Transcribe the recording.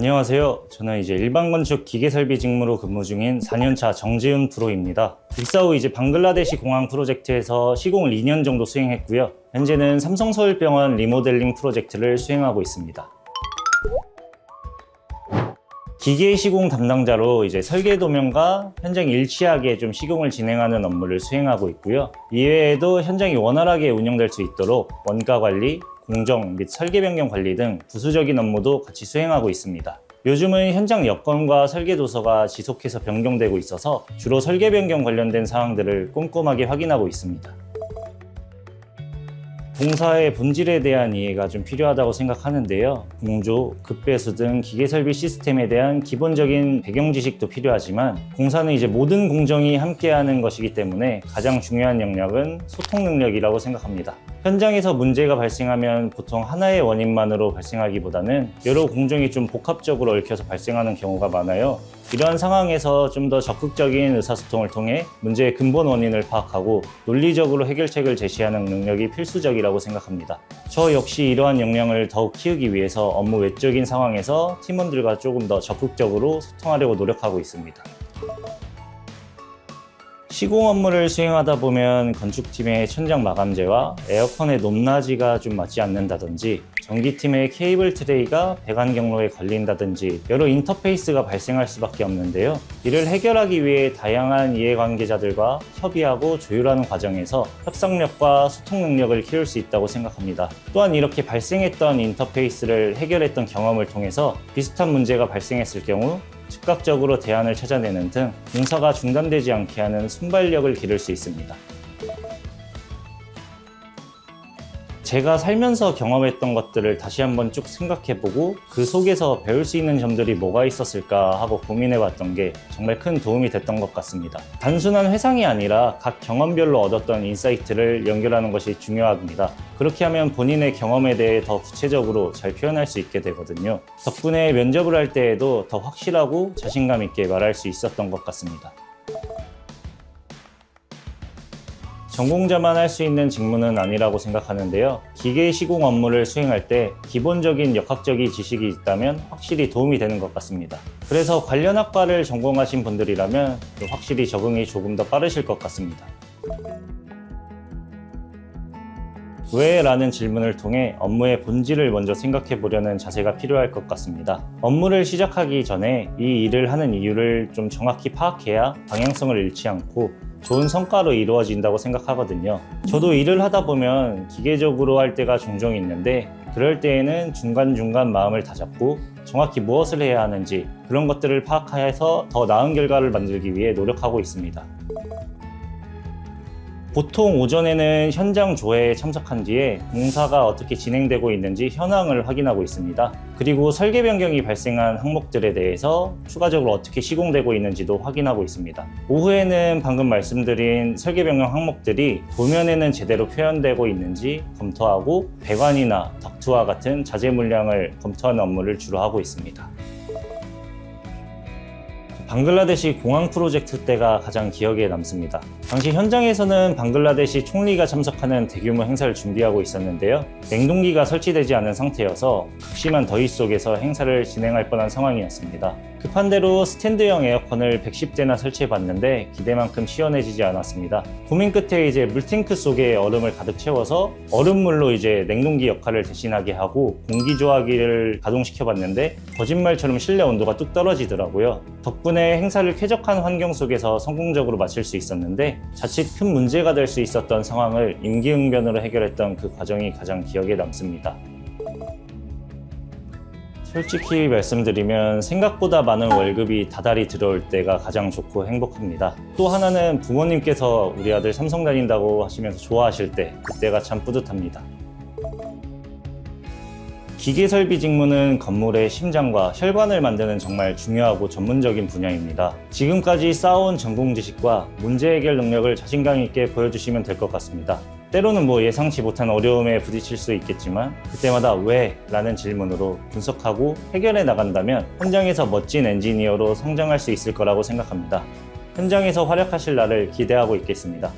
안녕하세요. 저는 이제 일반 건축 기계설비 직무로 근무 중인 4년차 정지훈 프로입니다. 입사 후 이제 방글라데시 공항 프로젝트에서 시공을 2년 정도 수행했고요. 현재는 삼성서울병원 리모델링 프로젝트를 수행하고 있습니다. 기계 시공 담당자로 이제 설계 도면과 현장 일치하게 좀 시공을 진행하는 업무를 수행하고 있고요. 이외에도 현장이 원활하게 운영될 수 있도록 원가 관리, 공정 및 설계 변경 관리 등 부수적인 업무도 같이 수행하고 있습니다. 요즘은 현장 여건과 설계 도서가 지속해서 변경되고 있어서 주로 설계 변경 관련된 사항들을 꼼꼼하게 확인하고 있습니다. 공사의 본질에 대한 이해가 좀 필요하다고 생각하는데요. 공조, 급배수 등 기계설비 시스템에 대한 기본적인 배경 지식도 필요하지만 공사는 이제 모든 공정이 함께하는 것이기 때문에 가장 중요한 역량은 소통 능력이라고 생각합니다. 현장에서 문제가 발생하면 보통 하나의 원인만으로 발생하기보다는 여러 공정이 좀 복합적으로 얽혀서 발생하는 경우가 많아요. 이러한 상황에서 좀 더 적극적인 의사소통을 통해 문제의 근본 원인을 파악하고 논리적으로 해결책을 제시하는 능력이 필수적이라고 생각합니다. 저 역시 이러한 역량을 더욱 키우기 위해서 업무 외적인 상황에서 팀원들과 조금 더 적극적으로 소통하려고 노력하고 있습니다. 시공 업무를 수행하다 보면 건축팀의 천장 마감재와 에어컨의 높낮이가 좀 맞지 않는다든지 전기팀의 케이블 트레이가 배관 경로에 걸린다든지 여러 인터페이스가 발생할 수밖에 없는데요. 이를 해결하기 위해 다양한 이해관계자들과 협의하고 조율하는 과정에서 협상력과 소통 능력을 키울 수 있다고 생각합니다. 또한 이렇게 발생했던 인터페이스를 해결했던 경험을 통해서 비슷한 문제가 발생했을 경우 즉각적으로 대안을 찾아내는 등 공사가 중단되지 않게 하는 순발력을 기를 수 있습니다. 제가 살면서 경험했던 것들을 다시 한번 쭉 생각해보고 그 속에서 배울 수 있는 점들이 뭐가 있었을까 하고 고민해봤던 게 정말 큰 도움이 됐던 것 같습니다. 단순한 회상이 아니라 각 경험별로 얻었던 인사이트를 연결하는 것이 중요합니다. 그렇게 하면 본인의 경험에 대해 더 구체적으로 잘 표현할 수 있게 되거든요. 덕분에 면접을 할 때에도 더 확실하고 자신감 있게 말할 수 있었던 것 같습니다. 전공자만 할 수 있는 직무는 아니라고 생각하는데요. 기계 시공 업무를 수행할 때 기본적인 역학적인 지식이 있다면 확실히 도움이 되는 것 같습니다. 그래서 관련 학과를 전공하신 분들이라면 확실히 적응이 조금 더 빠르실 것 같습니다. 왜? 라는 질문을 통해 업무의 본질을 먼저 생각해 보려는 자세가 필요할 것 같습니다. 업무를 시작하기 전에 이 일을 하는 이유를 좀 정확히 파악해야 방향성을 잃지 않고 좋은 성과로 이루어진다고 생각하거든요. 저도 일을 하다 보면 기계적으로 할 때가 종종 있는데 그럴 때에는 중간중간 마음을 다잡고 정확히 무엇을 해야 하는지 그런 것들을 파악해서 더 나은 결과를 만들기 위해 노력하고 있습니다. 보통 오전에는 현장 조회에 참석한 뒤에 공사가 어떻게 진행되고 있는지 현황을 확인하고 있습니다. 그리고 설계 변경이 발생한 항목들에 대해서 추가적으로 어떻게 시공되고 있는지도 확인하고 있습니다. 오후에는 방금 말씀드린 설계 변경 항목들이 도면에는 제대로 표현되고 있는지 검토하고 배관이나 덕트와 같은 자재 물량을 검토하는 업무를 주로 하고 있습니다. 방글라데시 공항 프로젝트 때가 가장 기억에 남습니다. 당시 현장에서는 방글라데시 총리가 참석하는 대규모 행사를 준비하고 있었는데요. 냉동기가 설치되지 않은 상태여서 극심한 더위 속에서 행사를 진행할 뻔한 상황이었습니다. 급한 대로 스탠드형 에어컨을 110대나 설치해봤는데 기대만큼 시원해지지 않았습니다. 고민 끝에 이제 물탱크 속에 얼음을 가득 채워서 얼음물로 이제 냉동기 역할을 대신하게 하고 공기조화기를 가동시켜봤는데 거짓말처럼 실내 온도가 뚝 떨어지더라고요. 덕분에 행사를 쾌적한 환경 속에서 성공적으로 마칠 수 있었는데 자칫 큰 문제가 될 수 있었던 상황을 임기응변으로 해결했던 그 과정이 가장 기억에 남습니다. 솔직히 말씀드리면 생각보다 많은 월급이 다달이 들어올 때가 가장 좋고 행복합니다. 또 하나는 부모님께서 우리 아들 삼성 다닌다고 하시면서 좋아하실 때 그때가 참 뿌듯합니다. 기계설비 직무는 건물의 심장과 혈관을 만드는 정말 중요하고 전문적인 분야입니다. 지금까지 쌓아온 전공 지식과 문제 해결 능력을 자신감 있게 보여주시면 될 것 같습니다. 때로는 예상치 못한 어려움에 부딪힐 수 있겠지만 그때마다 왜? 라는 질문으로 분석하고 해결해 나간다면 현장에서 멋진 엔지니어로 성장할 수 있을 거라고 생각합니다. 현장에서 활약하실 날을 기대하고 있겠습니다.